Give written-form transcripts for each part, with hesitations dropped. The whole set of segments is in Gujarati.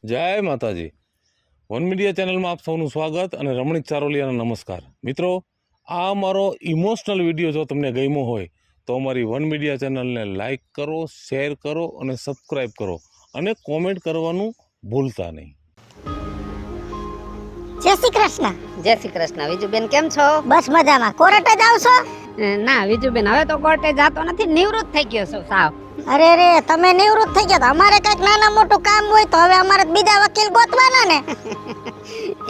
જય માતાજી. વન મીડિયા ચેનલમાં આપ સૌનું સ્વાગત અને રમણીક ચારોલિયાના નમસ્કાર. મિત્રો, આ અમારો ઇમોશનલ વિડીયો જો તમને ગમ્યો હોય તો અમારી વન મીડિયા ચેનલને લાઈક કરો, શેર કરો અને સબસ્ક્રાઈબ કરો અને કોમેન્ટ કરવાનું ભૂલતા નહીં. જય શ્રી કૃષ્ણ. જય શ્રી કૃષ્ણ. વિજુબેન કેમ છો? બસ મજામાં. કોર્ટે જાવ છો? ના વિજુબેન, હવે તો કોર્ટે જાતો નથી, નિવૃત્ત થઈ ગયો છું સાવ. અરે રે, તમે નિવૃત્ત થઈ ગયા. અમારે કઈક નાના મોટું કામ હોય તો હવે અમારે બીજા વકીલ ગોતવાના ને.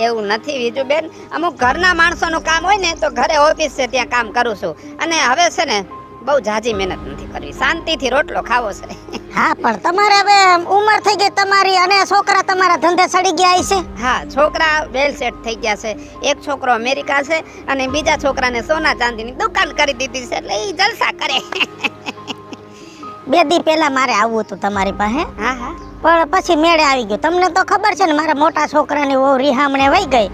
એવું નથી વિજુબેન, અમુક ઘરના માણસોનું કામ હોય ને તો ઘરે ઓફિસ છે ત્યાં કામ કરું છું. અને હવે છે ને બહુ ઝાઝી મહેનત નથી કરવી, શાંતિથી રોટલો ખાવો છે. હા, પણ તમારે હવે ઉંમર થઈ ગઈ તમારી અને છોકરા તમારા ધંધે સડી ગયા છે. હા, છોકરા વેલ સેટ થઈ ગયા છે. એક છોકરો અમેરિકા છે અને બીજા છોકરાને સોના ચાંદીની દુકાન કરી દીધી છે, એટલે ઈ જલસા કરે. 2 દી પહેલા મારે આવવું હતું તમારી પાસે. હા હા, પણ પછી મેળે આવી ગયો. તમને તો ખબર છે ને, મારા મોટા છોકરાની વહુ રિહામણે વહી ગઈ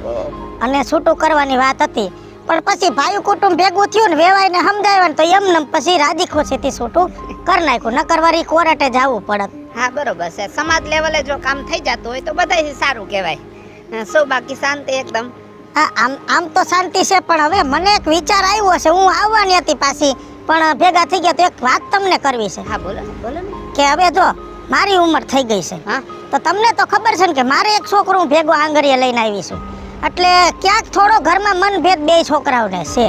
અને છૂટું કરવાની વાત હતી. પણ પછી ભાઈ કુટુંબ ભેગું થયું ને વેવાઈને સમજાવ્યા ને તો એમને પછી રાજી ખુશીથી છૂટું કરી નાખ્યું. નકર વારી કોર્ટે જવું પડત. હા બરોબર છે. સમાજ લેવલે જો કામ થઈ જતું હોય તો બધાય સારું કહેવાય. શું બાકી શાંતિ એકદમ? હા, આમ તો શાંતિ છે, પણ હવે મને એક વિચાર આવ્યો છે. હું આવવાની હતી પાછી, પણ ભેગા થઈ ગયા તો એક વાત તમને કરવી છે. હા બોલો બોલો ને. કે હવે જો મારી ઉંમર થઈ ગઈ છે, હા, તો તમને તો ખબર છે ને કે મારે એક છોકરો હું ભેગો આંગળીએ લઈને આવી છું. એટલે ક્યાંક થોડો ઘરમાં મનભેદ 2 છોકરાઓને છે.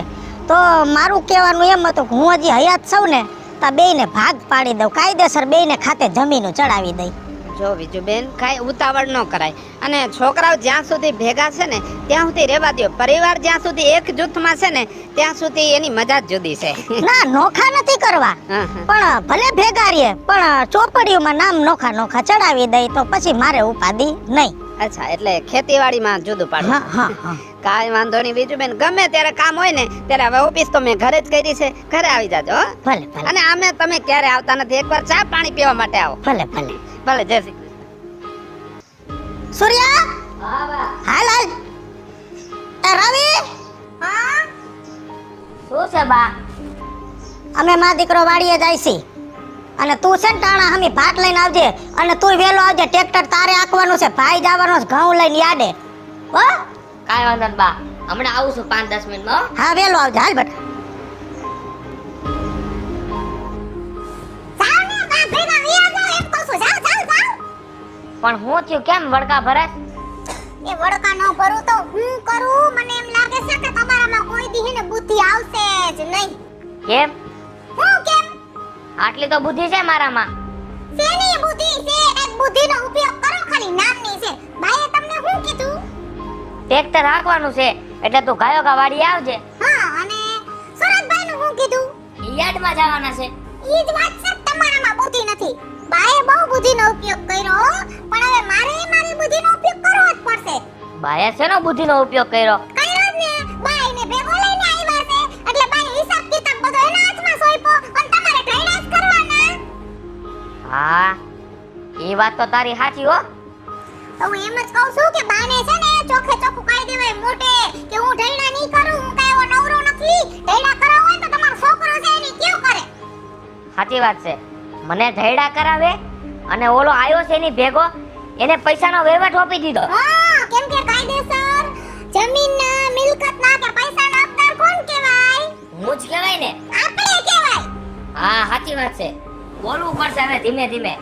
તો મારું કહેવાનું એમ હતું કે હું હજી હયાત છું ને તો બેયને ભાગ પાડી દઉં, કાયદેસર બેયને ખાતે જમીનો ચડાવી દઈ. જો વિજુબેન, કાંઈ ઉતાવળ ન કરાય. અને છોકરાઓ જ્યાં સુધી ભેગા છે ને ત્યાં સુધી રહેવા દો. પરિવાર જ્યાં સુધી એક જૂથમાં છે ને ત્યાં સુધી એની મજા જ જુદી છે. ના, નોખા નથી કરવા, હા, હા. પણ ભલે ભેગા રહીએ, પણ ચોપડીઓમાં નામ નોખા નોખા ચડાવી દઈ તો પછી મારે ઉપાધિ નહીં. અચ્છા, એટલે ખેતીવાડીમાં જુદું પાડું. હા હા હા. કાંઈ વાંધો નહીં વિજુબેન, ગમે ત્યારે કામ હોય ને ત્યારે હવે ઓફિસ તો મેં ઘરે જ કરી છે, ઘરે આવી જાજો હો. ભલે ભલે અને આમે તમે ક્યારે આવતા નથી, એકવાર ચા પાણી પીવા માટે આવો. ભલે ભલે. ભલે, જય શ્રી સૂર્યા, કૃષ્ણ. હાલ હાલ. એ રવિ, હા, શું છે બા? અમે માં દીકરો વાડીએ જાય છે અને તું છે ને ટાણા હમી ભાત લઈને આવજે. અને તું વેલો આવજે, ટ્રેક્ટર તારે આંકવાનું છે, ભાઈ જવાનો છે ઘઉં લઈને યાડે. હો, કાંઈ વાંધો નહીં બા, હમણાં આવું છું 5-10 મિનિટમાં. હા વેલો આવજે. હાલ બેટા. પણ હું થયું, કેમ વડકા ભરે? એ વડકા નો ભરું તો હું કરું? મને એમ લાગે છે કે તમારામાં કોઈ દી હે ને બુદ્ધિ આવશે જ નહીં. કેમ? હું કેમ? આટલી તો બુદ્ધિ છે મારામાં. શેની બુદ્ધિ છે? એક બુદ્ધિનો ઉપયોગ કરો, ખાલી નામની છે. બાઈએ તમને શું કીધું? ટ્રેક્ટર હાંકવાનું છે એટલે તું ગાયો ગા વાડી આવજે. હા, અને સુરતભાઈનું શું કીધું? યાર્ડમાં જવાના છે. ઈ જ વાત છે, તમારામાં બુદ્ધિ નથી. બાએ બહુ બુદ્ધિનો ઉપયોગ કર્યો, પણ હવે મારે મારી બુદ્ધિનો ઉપયોગ કરવો જ પડશે. બાએ શેનો બુદ્ધિનો ઉપયોગ કર્યો? કર્યો જ ને. બાઈને ભેગો લઈને આવ્યા છે, એટલે બાએ હિસાબ કિતાબ બધો એના હાથમાં સોંપ્યો અને તમારે ઢૈડા જ કરવાના. હા, એ વાત તો તારી સાચી હો. તો હું એમ જ કહું છું કે બાને છે ને ચોખે ચોખ્ખું કહી દેવાય મોટે કે હું ઢૈડા નહીં કરું, હું કાંઈ એવો નવરો નથી. ઢૈડા કરાવવો હોય તો તમારો છોકરો છે એની કેવું કરે. સાચી વાત છે. મને ધૈડા કરાવે અને ઓલો આયો છે એની ભેગો, એને પૈસાનો વહીવટ આપી દીધો. હા, કેમ કે કાયદેસર જમીનના, મિલકતના કે પૈસાના હકદાર કોણ કહેવાય? હું જ કહેવાય ને. આપણે કહેવાય. હા, સાચી વાત છે. બોલવું પડશે હવે ધીમે ધીમે.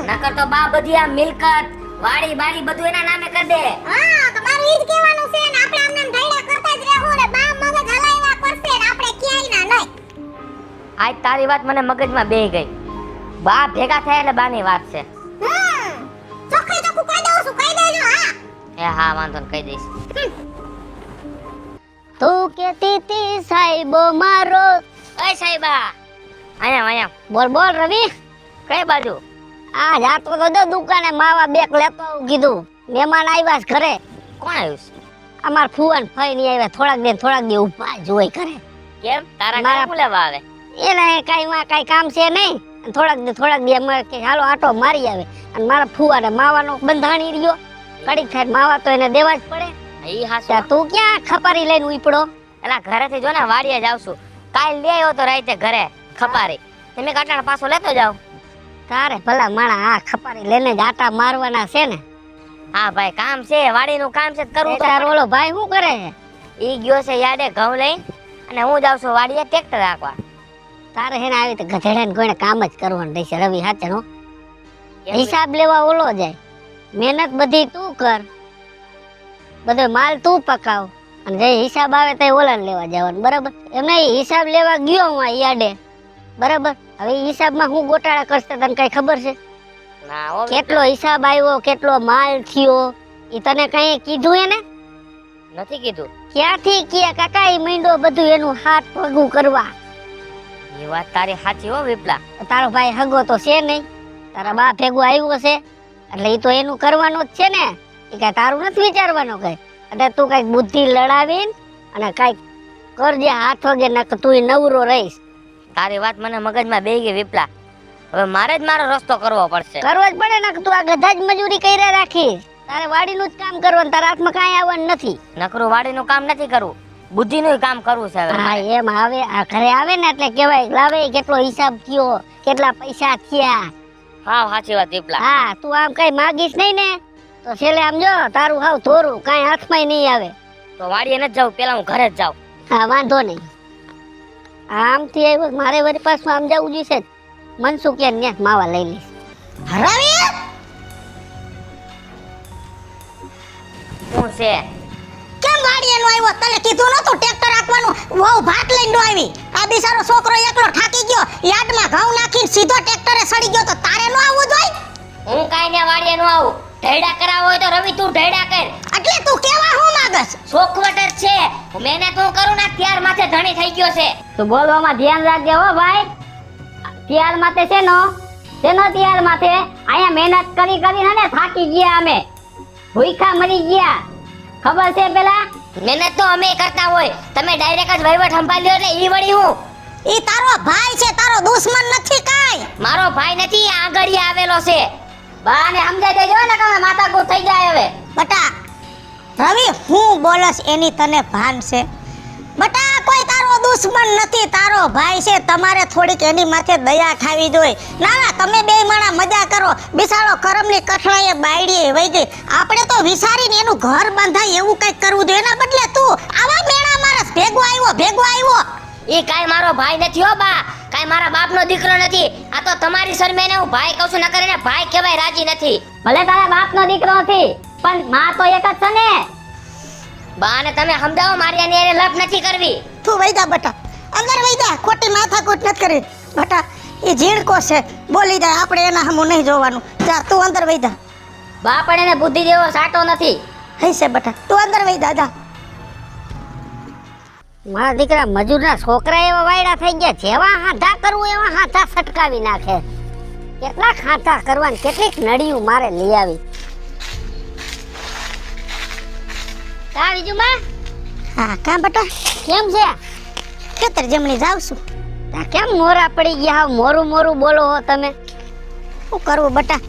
નકર તો બા બધી આ મિલકત, વાડી બાડી બધું એના નામે કરી દે. હા, તમારું ઈ જ કહેવાનું છે ને આપણે આમને ઢૈડા કરતા જ રહેવું ને બા મગજ હલાવ્યા કરશે ને આપણે ક્યાંય ના નહીં. આજ તારી વાત મને મગજમાં બેહી ગઈ. બા ભેગા થયા એટલે બાની વાત છે. ચોખ્ખે ચોખ્ખું કહી દઉં છું, કહી દેજો. હા. એ હા, વાંધો ને કહી દઈશ. તું કેતી તી સાહેબો મારો. ઓય સાહેબા, અહીંયા અહીંયા. બોલ બોલ રવિ. કઈ બાજુ? આ જાતો તો દુકાને માવા બેક લેતો આવું કીધું. મહેમાન આવ્યા છે ઘરે. કોણ આવ્યું છે? અમાર ફુવન ફઈ ની આવ્યા, થોડાક દે ઉભા જોઈ કરે. કેમ તારા મારા- ઘરે લેવા આવે? એને કાઈ કામ છે નહીં. થોડાક દી અમારે કે હાલો આટો મારી આવે. અને મારા ફુવાને માવાનો બંધાણી રહ્યો. કડીક થાય માવા તો એને દેવા જ પડે. ઈ હાસુ. ત્યાં તું ક્યાં ખપારી લઈને ઉપડો? એલા ઘરેથી જો ને વાડીએ જાવ છું. કાલ લે આવ્યો તો રાતે ઘરે ખપારી. તમે કાટાણ પાછો લેતો જાવ. તારે ભલા માણા આ ખપારી લઈને જ આટા મારવાના છે ને. હા ભાઈ કામ છે, વાડીનું કામ છે તો કરવું તો તારો ઓલો ભાઈ શું કરે છે? ઈ ગયો છે યાડે ઘઉં લઈને, અને હું જાઉં છું વાડીએ ટ્રેક્ટર રાખવા. તારે હેને આવી તો ગધેડાને કોઈને કામ જ કરવાનું રહેશે રવિ હાચણો. હિસાબ લેવા ઓલો જાય, મહેનત બધી તું કર, બધો માલ તું પકાવ, અને જે હિસાબ આવે તે ઓલા લેવા જવાનું, બરાબર? એમને હિસાબ લેવા ગયો હું આ યાડે, બરાબર? હવે ઈ હિસાબમાં હું ગોટાળા કરશે તને કઈ ખબર છે? ના હો કેટલો હિસાબ આવ્યો, કેટલો માલ થયો, ઈ તને કઈ કીધું એને? નથી કીધું. ક્યાંથી ક્યાં કાકા ઈ મીંડો બધું એનું હાથ પગું કરવા. એ વાત તારી સાચી હો વિપલા. તારો ભાઈ હગો તો છે નહીં, તારા બા ભેગો આવ્યો છે એટલે ઈ તો એનું કરવાનું જ છે ને. ઈ કઈ તારું નથી વિચારવાનું કઈ. એટલે તું કઈક બુદ્ધિ લડાવીને અને કઈક કરજે હાથ વગે, નક તું નવરો રહીશ. તારી વાત મને મગજમાં બેહી ગઈ વિપલા. હવે મારે જ મારો રસ્તો કરવો પડશે. કરવો જ પડે ને, તું આ ગધા જ મજૂરી કર્યા રાખીશ. તારે વાડીનું જ કામ કરવાનું, તારા હાથમાં કાંઈ આવવાનું નથી. નકરું વાડીનું કામ નથી કરવું, બુદ્ધિનું કામ કરવું છે હવે. હા એમ આવે, આ ઘરે આવે ને એટલે કહેવાય લાવે કેટલો હિસાબ થયો, કેટલા પૈસા થયા. હા સાચી વાત વિપલા. હા તું આમ કઈ માગીશ નહીં ને તો છેલ્લે આમ જો તારું હાવ થોરું કાંઈ હાથમાં નહીં આવે. તો વાડીએ નથી જાઉં, પેલા હું ઘરે જ જાઉં. હા વાંધો નહીં. આમથી આવ્યો મારે વળી પાછું આમ જવું જોઈશે. મનસુખ કે ન્યા માવા લઈ લઈશ. રવિ શું છે? કેમ વાડીએનો આવ્યો? તને કીધું નતું ટ્રેક્ટર રાખવાનું? વહુ ભાત લઈને આવી. આ બિચારો છોકરો એકલો થાકી ગયો, યાર્ડમાં ઘઉં નાખીને સીધો ટ્રેક્ટરે સડી ગયો, તો તારે ન આવવું જોઈએ? હું કાઈ ને વાડીએ નો આવું. ઢેડા કરાવો હોય તો રવિ તું ઢેડા કર. એટલે તું કેવા હું માંગસ? શોખવટર છે, મહેનત હું કરું ને ત્યાર માથે ધણી થઈ ગયો છે. તું બોલવામાં ધ્યાન રાખજે હો ભાઈ. ત્યાર માથે છે નો ત્યાર માથે અહીંયા મહેનત કરી કરીને ને થાકી ગયા, અમે ભૂખા મરી ગયા, ખબર છે પેલા? મહેનત તો અમે કરતા હોય, તમે ડાયરેક્ટ જ વહીવટ સંભાળ્યો એટલે ઈ વળી હું. ઈ તારો ભાઈ છે, તારો દુશ્મન નથી કાઈ. મારો ભાઈ નથી, આગળ આવેલો છે. બાને સમજાઈ દેજો ને કે માથાકૂટ થઈ જાય હવે. બટા રવિ હું બોલસ એની તને ભાન છે? બટા કોઈ તારો દુશ્મન નથી, તારો ભાઈ છે. તમારે થોડીક એની માથે દયા ખાવી જોઈએ. ના ના તમે બે માણા મજા કરો. બિસાડો કરમની કઠણાએ બાયડીએ વઈ ગઈ, આપણે તો વિચારીને એનું ઘર બંધાય એવું કઈક કરવું જોઈએ. એના બદલે તું આવા મેણા મારસ ભેગો આવ્યો. ઈ કાઈ મારો ભાઈ નથી હો બા, કાઈ મારા બાપનો દીકરો નથી. આ તો તમારી શરમેને હું ભાઈ કહું છું, ન કરીને ભાઈ કહેવાય રાજી નથી. ભલે તારા બાપનો દીકરો નથી પણ માં તો એક જ છે ને. બાને તમે સમજાવો, મારી આની હારે લપ નથી કરવી. તું વઈ જા બટા, અંદર વઈ જા, ખોટી માથાકૂટ નથી કરી. બટા એ ઝીણકો છે, બોલી જાય, આપણે એના સામું નહીં જોવાનું. જા તું અંદર વઈ જા. બા પણ એને બુદ્ધિ જેવો સાટો નથી. હઈ છે બટા, તું અંદર વઈ જા. મારા દીકરા મજૂરના છોકરા એવા વાયડા થઈ ગયા, જેવા હાથા કરવું એવા હાથા સટકાવી નાખે. કેટલાક હાથા કરવાની કેટલીક નડિયું મારે લઈ આવી. કા બીજું માં? હા કા બટા કેમ છે? ખેતર જમણી જાવ છું. તા કેમ મોરા પડી ગયા? મોરું બોલો હો તમે. શું કરવું બટા?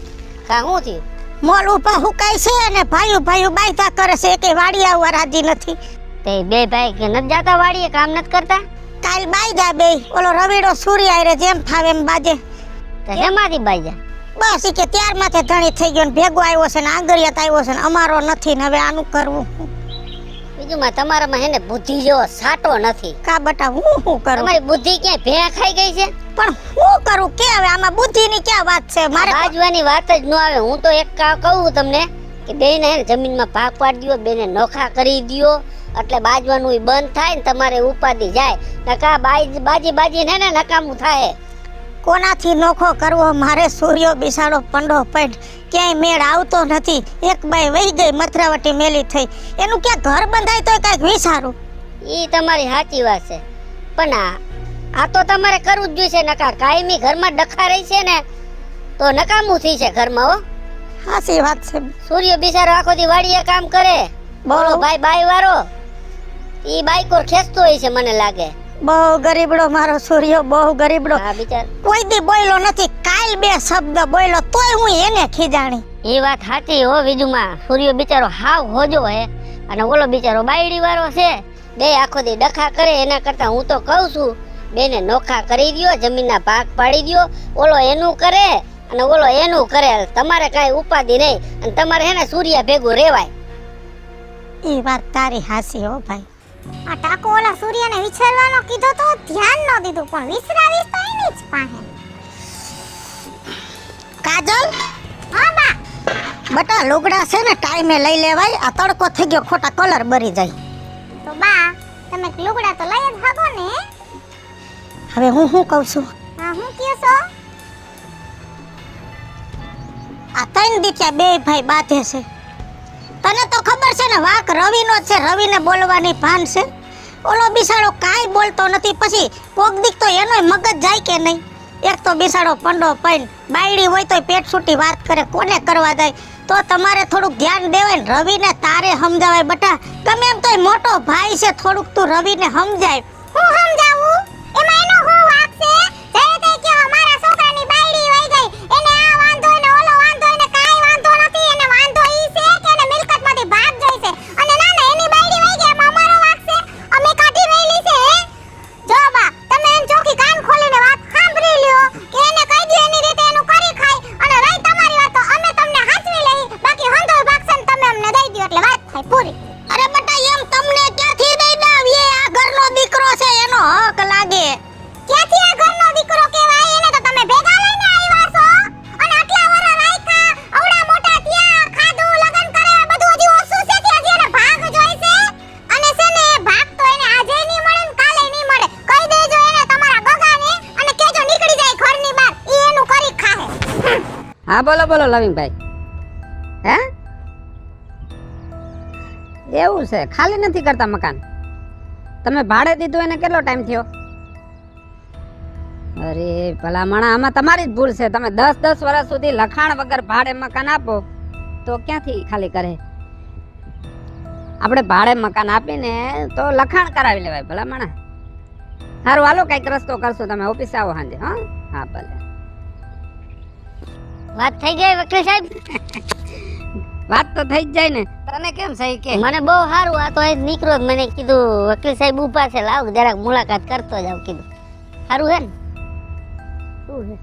કા હું થયું? મોલ ઉપર હુકાય છે અને ભાઈઓ બાયતા કરે છે, કે વાડી આવવા રાજી નથી. તે બે ભાઈ કે ન જાતા વાડીએ, કામ નથી કરતા? કાલ બાઈ જા બે, ઓલો રવીડો સૂર્ય આયરે જેમ ફાવે એમ બાજે. તો હેમાંથી બાઈ જા? બસ ઈ કે ત્યાર માથે ધણી થઈ ગયો ને ભેગો આવ્યો છે ને આંગળિયાત આવ્યો છે ને અમારો નથી ને હવે આનું કરવું. બીજું માં તમારામાં હેને બુદ્ધિ જેવો સાટો નથી. કા બટા હું કરું? તમારી બુદ્ધિ ક્યાંય ભેં ખાઈ ગઈ છે? પણ હું કરું કે હવે આમાં બુદ્ધિની ક્યાં વાત છે? મારે બાજવાની વાત જ ન આવે. હું તો એક કહું તમને કે બેને હેને જમીનમાં ભાગ પાડી દયો, બેને નોખા કરી દયો, એટલે બાજવાનું બંધ થાય ને તમારે ઉપાધિ જાય. નકા બાજી ને નકામું થાય. કોનાથી નોખો કરવો? મારે સૂર્યો બિસાડો પંડો પડ ક્યાંય મેળ આવતો નથી. એક બાઈ વહી ગઈ, મથરાવટી મેલી થઈ, એનું ક્યાં ઘર બંધાય તો કઈક વિચારું. ઈ તમારી સાચી વાત છે, પણ આ તો તમારે કરવું જ જોઈશે. નકા કાયમી ઘરમાં ડખા રહી છે ને તો નકામું થઈ છે ઘરમાં. હો સાચી વાત છે. સૂર્ય બિચારો આખો દી વાડીએ કામ કરે, બોલો ભાઈ બાઈ વાળો ઈ બાઈકો ખેંચતો હોય છે મને લાગે. બહુ ગરીબડો મારો સૂર્યો, બહુ ગરીબડો. હા બિચાર કોઈ દી બોલ્યો નથી, કાલ બે શબ્દ બોલ્યો તોય હું એને ખીજાણી. એ વાત સાચી હો વિજુમાં. સૂર્યો બિચારો હાવ હોજો હે અને ઓલો બિચારો બાયડી વાળો છે. બે આખો દી ડખા કરે, એના કરતા હું તો કહું છું બેને નોખા કરી દયો, જમીનના ભાગ પાડી દયો, ઓલો એનું કરે અને ઓલો એનું કરે, તમારે કાંઈ ઉપાધિ નહીં અને તમારે હે ને સૂર્યા ભેગું રેવાય. એ વાત તારી હાસી હો ભાઈ. આ ટાકો ઓલા સૂર્યને વિચારવાનો કીધો તો ધ્યાન ન દીધું, પણ વિસરાવીશ તો એની જ પાસે. કાજલ, હા બા. બટા લુગડા છે ને ટાઈમે લઈ લેવાય, આ તડકો થઈ ગયો, ખોટા કલર બરી જાય. તો બા તમે લુગડા તો લઈ જ ભાગો ને. હવે હું શું કહું છું? હા હું કહો છો? આ ત્રણ દીત્યા બે ભાઈ બાધે છે. તને તો ખબર છે ને વાક રવિનો જ છે, રવિને બોલવાની ભાન છે. ઓલો બિસાડો કાંઈ બોલતો નથી, પછી કોક દીક તો એનોય મગજ જાય કે નહીં. એક તો બિસાડો પંડો પૈન બાયડી હોય તોય પેટ છૂટી વાત કરે, કોને કરવા જાય? તો તમારે થોડુંક ધ્યાન દેવાય ને રવિને તારે સમજાવાય. બટા ગમે એમ તોય મોટો ભાઈ છે, થોડુંક તું રવિને સમજાય. હું સમજાવું? એમાં એનો હું વાક છે? જય તે કે અમારા છોકરાની બાયડી વઈ ગઈ, એને આ વાંધો ને ઓલો વાંધો, એને કાંઈ વાંધો નથી. એને વાંધો ઈ છે કે એને મિલકતમાંથી ભાગ જોઈશે. અને ના ના એની બાયડી વઈ ગઈ, એમાં અમારો વાક છે? અમે કાઢી વેલી છે. જો બા તમે એન ચોખી કાન ખોલીને વાત સાંભળી લ્યો કે એને કહી દે એની રીતે એનું કરી ખાય. અને રહી તમારી વાત તો અમે તમને હાચવી લઈ, બાકી હંધો ભાગશે ને તમે અમને દઈ દો એટલે વાત થાય પૂરી. અરે બટા એમ તમને ક્યાંથી દઈ દાવ? એ આ ઘરનો દીકરો છે, એનો હક લાગે. ક્યાંથી આ ઘરનો દીકરો કહેવાય? એને તો તમે ભેગા લઈને આવ્યા છો અને આટલા વરા રાખ્યા, આવડા મોટા થયા, ખાધું, લગન કર્યા, બધું હજી ઓછું છે કે હજી એને ભાગ જોઈશે? અને છે ને એ ભાગ તો એને આજે નહીં મળે ને કાલે નહીં મળે. કહી દેજો એને તમારા ગગાને અને કેજો નીકળી જાય ઘરની બહાર, ઈ એનું કરી ખાહે. હા બોલો બોલો લવિંગભાઈ. હે એવું છે, ખાલી નથી કરતા મકાન? તમે ભાડે દીધું એને કેટલો ટાઈમ થયો? અરે ભલામણા, આમાં તમારી જ ભૂલ છે. તમે 10 વર્ષ સુધી લખાણ વગર ભાડે મકાન આપો તો ક્યાંથી ખાલી કરે? આપણે ભાડે મકાન આપીને તો લખાણ કરાવી લેવાય ભલામણા. સારું હાલો કઈક રસ્તો કરશો, તમે ઓફિસે આવો સાંજે. હા હા ભલે. વાત થઈ ગઈ વકીલ સાહેબ? વાત તો થઈ જ જાય ને. તને કેમ સહી કે? મને બહુ સારું, આ તો અહીં નીકળો મને કીધું વકીલ સાહેબ ઊભા છે, લાવ જરાક મુલાકાત કરતો જાવ કીધું. સારું હે ને? શું હે?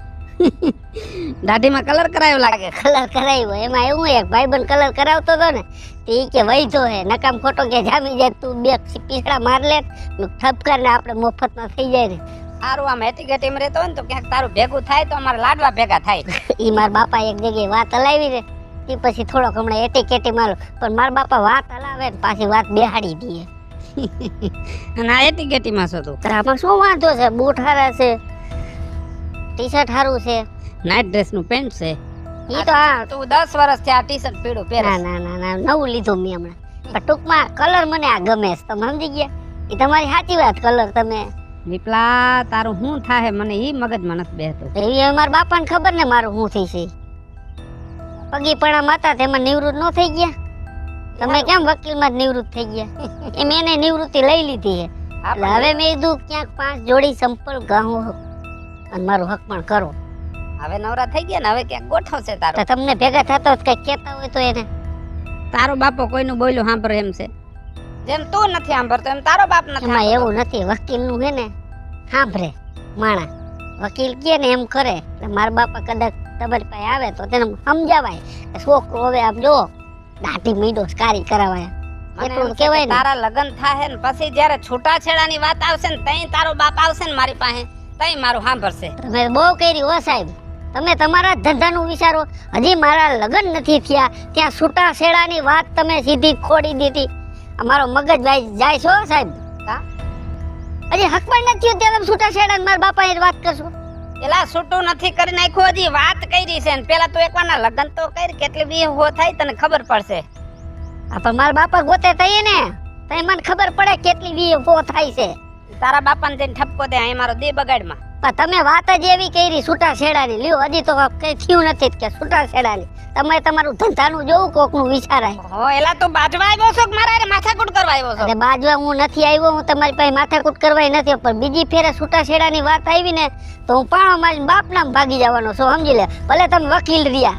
દાઢીમાં કલર કરાયો લાગે. કલર કરાવ્યો. એમાં એવું એક ભાઈબંધ કલર કરાવતો હતો ને, તે ઈ કે વૈધો હે, નકામ ખોટો કે જામી જાય, તું બે પીસડા માર લે, ઠપકારને આપણે મફતમાં થઈ જાય ને. સારું આમ એટીકેટીમ રહેતો હોય ને તો ક્યાંક તારું ભેગું થાય તો અમારા લાડવા ભેગા થાય. ઈ મારા બાપા એક જગ્યાએ વાત હલાવી ને, તે પછી થોડોક હમણાં એટીકેટી મારો, પણ મારા બાપા વાત હલાવે ને પાછી વાત બેહાડી દે. અને આ એટીકેટીમાં છો તું? આમાં શું વાંધો છે? બૂટ હારા છે, ટી શર્ટ હારું છે, નાઇટ ડ્રેસ નું પેન્ટ છે. ઈ તો હા. તું 10 વર્ષથી આ ટી શર્ટ પીળું પહેરે. ના ના ના ના નવું લીધું મેં હમણાં, પણ ટૂંકમાં કલર મને આ ગમે છે, તમે સમજી ગયા? એ તમારી સાચી વાત. કલર તમે વિપલા તારું શું થાહે મને ઈ મગજમાં નથી બેહતું. એવી મારા બાપાને ખબર ને મારું શું થઈ છે. પગી પણા માતા તેમાં નિવૃત્ત ન થઈ ગયા? તમે કેમ વકીલમાં જ નિવૃત્ત થઈ ગયા? એમ એને નિવૃત્તિ લઈ લીધી છે. એટલે હવે મેં કીધું ક્યાંક 5 જોડી સંપલ ગાઉં અને મારું હક પણ કરો. હવે નવરા થઈ ગયા ને, હવે ક્યાંક ગોઠવશે તારો. તો તમને ભેગા થતા કઈ કહેતા હોય તો એને. તારો બાપો કોઈનું બોલ્યું સાંભળે એમ છે? જેમ તું નથી સાંભળતો એમ તારો બાપ નથી એમાં સાંભળતો. એવું નથી, વકીલનું હે ને સાંભળે માણા. વકીલ કે ને એમ કરે. એટલે મારા બાપા કદાચ તમારી પાસે આવે તો તેને સમજાવાય કે છોકરો હવે આમ જો દાઢી મીંડો કારી કરાવાય. મને એટલું એમ છે કહેવાય કે ને. તારા લગન થાહે ને પછી જ્યારે છૂટાછેડાની વાત આવશે ને તઈ તારો બાપ આવશે ને મારી પાસે, તઈ મારું સાંભળશે. તમે બહુ કરી હો સાહેબ. તમે તમારા ધંધાનું વિચારો. હજી મારા લગ્ન નથી થયા ત્યાં છૂટા છેડાની વાત તમે સીધી ખોડી દીધી. અમારો મગજ જાય છો સાહેબ. હજી હક પણ નથી થયો ત્યાં તમે છૂટા છેડાની મારા બાપાએ વાત કરશો? પેલા છૂટું નથી કરી નાખ્યું, હજી વાત કરી છે ને પેલા તો એકવારના લગન તો કરી, કેટલી બી હો થાય તને ખબર પડશે. આ પણ મારા બાપા ગોતે થઈએ ને તઈ મને ખબર પડે કેટલી વી હો થાય છે. તારા બાપાને જઈને ઠપકો દે અહીં મારો દે બગાડમાં. પણ તમે વાત જ એવી કરી છૂટા છેડાની. લ્યો હજી તો કઈ થયું નથી કે છૂટા છેડાની. તમે તમારું ધંધાનું જોવું કોકનું વિચારાય. હો એલા તું બાજવા આવ્યો છો કે મારા હારે માથાકૂટ કરવા આવ્યો છો? અરે બાજવા હું નથી આવ્યો, હું તમારી પાસે માથાકૂટ કરવા નથી. પણ બીજી ફેરે છૂટા છેડાની વાત આવી ને તો હું પાણો મારી બાપ નામ ભાગી જવાનો છું, સમજી લે. ભલે તમે વકીલ રહ્યા,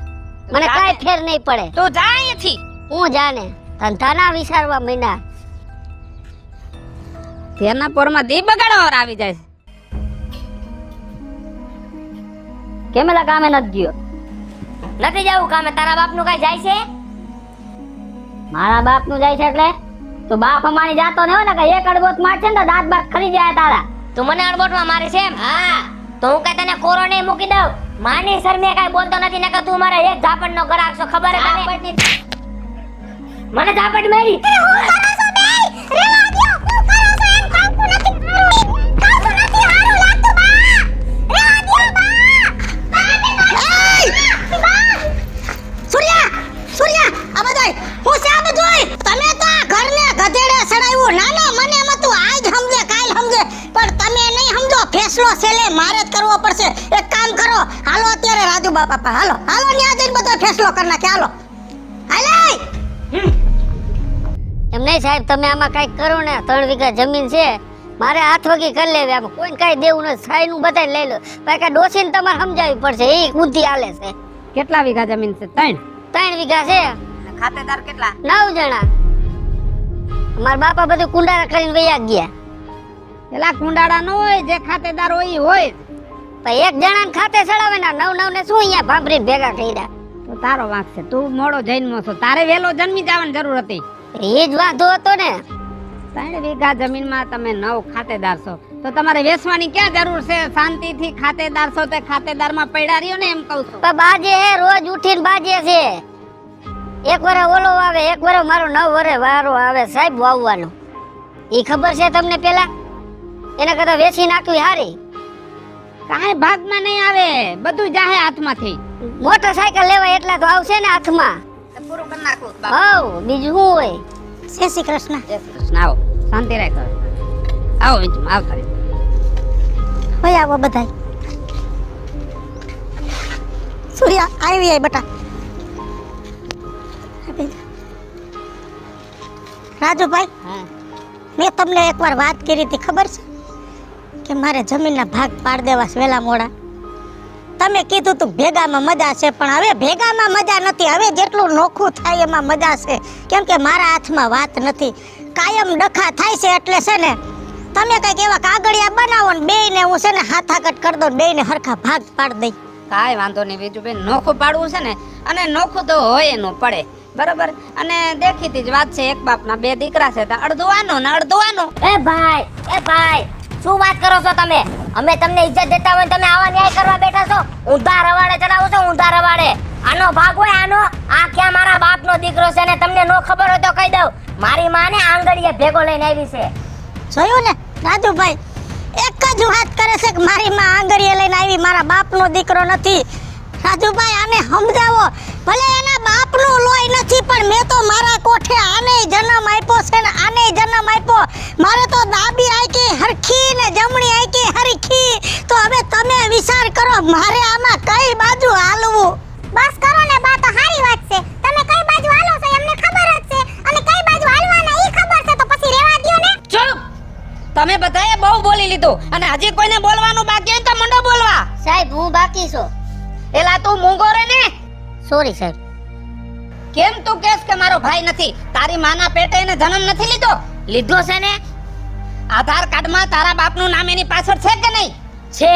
મને કાંઈ ફેર નહીં પડે. તું જા અહીંથી. હું જાને ધંધાના વિચારવા મહિના ફેરના પોરમાં દી બગાડવા આવી જાય છે. કેમેલા કામે નથી ગયો. નથી જવું કામે. તારા બાપનું કઈ જાય છે? મારા બાપનું જાય છે એટલે તું બાપ અમારી જાતો ને હોય ને કે એક અડબોત મારશે ને તો દાંત બાત ખરી જાય તારા. તું મને અડબોટમાં મારે છે એમ? હા, તો હું કઈ તને કોરો નહીં મૂકી દઉં. માની શરમે કઈ બોલતો નથી ને કે તું મારા એક ઝાપડ નો ગરાક છો. ખબર હે તને? મને ઝાપડ મારી. સૂર્યા સૂર્યા આ બધાય હું છે આ બધુંય તમે તો આ ઘરને ગધેડે સડાવ્યું ના ના મને એમાં તું આજ સમજે કાલ સમજે પણ તમે નહીં સમજો ફેસલો છેલે મારે જ કરવો પડશે એક કામ કરો હાલો અત્યારે રાજુ બાપા હાલો હાલો ન્યા જઈને બધો ફેસલો કરી નાખે હાલો હાલે એમ નહીં સાહેબ, તમે આમાં કઈક કરો ને. 3 વીઘા જમીન છે, મારે હાથ વગી કરી લેવી. આમાં કોઈ કઈ દેવું નથી. સાઈનું બધાય લઈ લો. બાકી ડોસીને તમારે સમજાવવી પડશે. એ બુદ્ધિ હાલે છે. કેટલા વીઘા જમીન છે? 3 વીઘા છે. ખાતેદાર કેટલા? 9 જણા. મારા બાપા બધું કુંડારા કરીને વયા ગયા. પેલા કુંડાળા ન હોય, જે ખાતેદાર હોય ઈ હોય. પણ એક જણાને ખાતે ચડાવે ને 9 ને શું અહીંયા ભાભરીને ભેગા કર્યા. તો તારો વાંક છે, તું મોડો જન્મો છો, તારે વહેલો જન્મી જવાની જરૂર હતી. એ જ વાંધો હતો ને. 3 વીઘા જમીનમાં તમે 9 ખાતેદાર છો, તો તમારે વેચવાની ક્યાં જરૂર છે? શાંતિથી ખાતેદાર છો તે ખાતેદારમાં પડ્યા રહ્યો ને, એમ કહું છું. પણ બાજે હે, રોજ ઉઠીને બાજે છે. એક વરે ઓલો આવે, એક વરે મારો 9 વરે વારો આવે સાહેબ વાવવાનો. એ ખબર છે તમને? પેલા એના કરતા વેચી નાખવી હારી. કાંઈ ભાગમાં નહીં આવે, બધું જાહે હાથમાંથી. મોટરસાયકલ લેવા એટલા તો આવશે ને હાથમાં. પૂરું કરી નાખું. હાઉ બીજું શું હોય? જય શ્રી કૃષ્ણ. જય શ્રી કૃષ્ણ. આવો, શાંતિ રાખો. આવો વિંચમાં, આવતા રહો. હોય આવો બધાય. સૂર્યા આવી આય બટા. રાજુભાઈ હા, મેં તમને એકવાર વાત કરી હતી ખબર છે કે મારે જમીનના ભાગ પાડ દેવા છે વેલા મોડા. તમે કીધું તું ભેગામાં મજા છે પણ હવે ભેગામાં મજા નથી. હવે જેટલું નોખું થાય એમાં મજા છે કેમ કે મારા હાથમાં વાત નથી. કાયમ ડખા થાય છે એટલે છે ને તમે કંઈક એવા કાગળિયા બનાવો ને બેયને હું છે ને હાથાકટ કરી દઉં, બેયને હરખા ભાગ પાડી દઈ. કાંઈ વાંધો નહીં બીજું બેન, નોખું પાડવું છે ને, અને નોખું તો હોય એનું પડે, બરોબર. અને દેખીતી જ વાત છે, એક બાપના 2 દીકરા છે તો અડધું આનો ને અડધું આનો. એ ભાઈ શું વાત કરો છો તમે? અમે તમને ઇજ્જત દેતા હોય ને તમે આવા ન્યાય કરવા બેઠા છો? ઊંધા રવાડે ચડાવો છો, ઊંધા રવાડે. આનો ભાગ હોય આનો. આ ક્યાં મારા બાપનો દીકરો છે ને તમને નો ખબર હોય તો કહી દઉં. મારી માને આંગળીએ ભેગો લઈને આવી છે. જોયું ને રાજુભાઈ, એક જ વાત કરે છે કે મારી માં આંગળીએ લઈને આવી, મારા બાપનો દીકરો નથી. રાજુભાઈ આને સમજાવો, ભલે એના બાપનું લોહી નથી પણ મેં તો મારા કોઠે આને જન્મ આપ્યો છે ને આને જન્મ આપ્યો. મારે તો દાબી આઈકી હરખી ને જમણી આઈકી હરખી. તો હવે તમે વિચાર કરો મારે આમાં કઈ બાજુ હાલવું? બસ કરો ને બા, તો સારી વાત છે. તમે કઈ બાજુ હાલો છો એમને ખબર જ છે અને કઈ બાજુ હાલવાના ઈ ખબર છે, તો પછી રહેવા દ્યો ને. ચૂપ! તમે બધાએ બહુ બોલી લીધું અને હજી કોઈને બોલવાનું બાકી હોય તો મંડો બોલવા. સાહેબ હું બાકી છું. એલા તું મૂંગો રે ને. સોરી સાહેબ. કેમ તું કહેસ કે મારો ભાઈ નથી? તારી માના પેટે એને જન્મ નથી લીધો? લીધો છે ને? આધાર કાર્ડમાં તારા બાપનું નામ એની પાછળ છે કે નહીં? છે.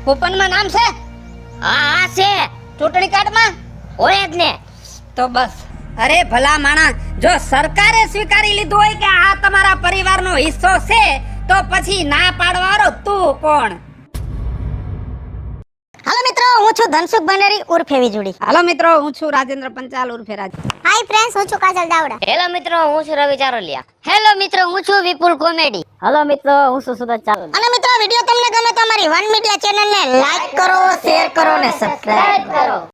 કૂપનમાં નામ છે? હા છે. ચૂંટણી કાર્ડમાં હોય જ ને. તો બસ. અરે ભલા માણા, જો સરકારે સ્વીકારી લીધું હોય કે આ તમારા પરિવારનો હિસ્સો છે તો પછી ના પાડવાળો તું કોણ? હાલો મિત્રો, હું છું ધનસુખ બંનેરી ઉર્ફે વીજળી. હાલો મિત્રો, હું છું રાજેન્દ્ર પંચાલ ઉર્ફે રાજ. હાય ફ્રેન્ડ્સ, હું છું કાજલ દાવડા. હેલો મિત્રો, હું છું રવિ ચારોલિયા. હેલો મિત્રો, હું છું વિપુલ કોમેડી. હેલો મિત્રો, હું છું સુરજ ચારોલિયા. અને મિત્રો વિડિયો તમને ગમે તો અમારી વન મીડિયા ચેનલને લાઈક કરો, શેર કરો ને સબસ્ક્રાઇબ કરો.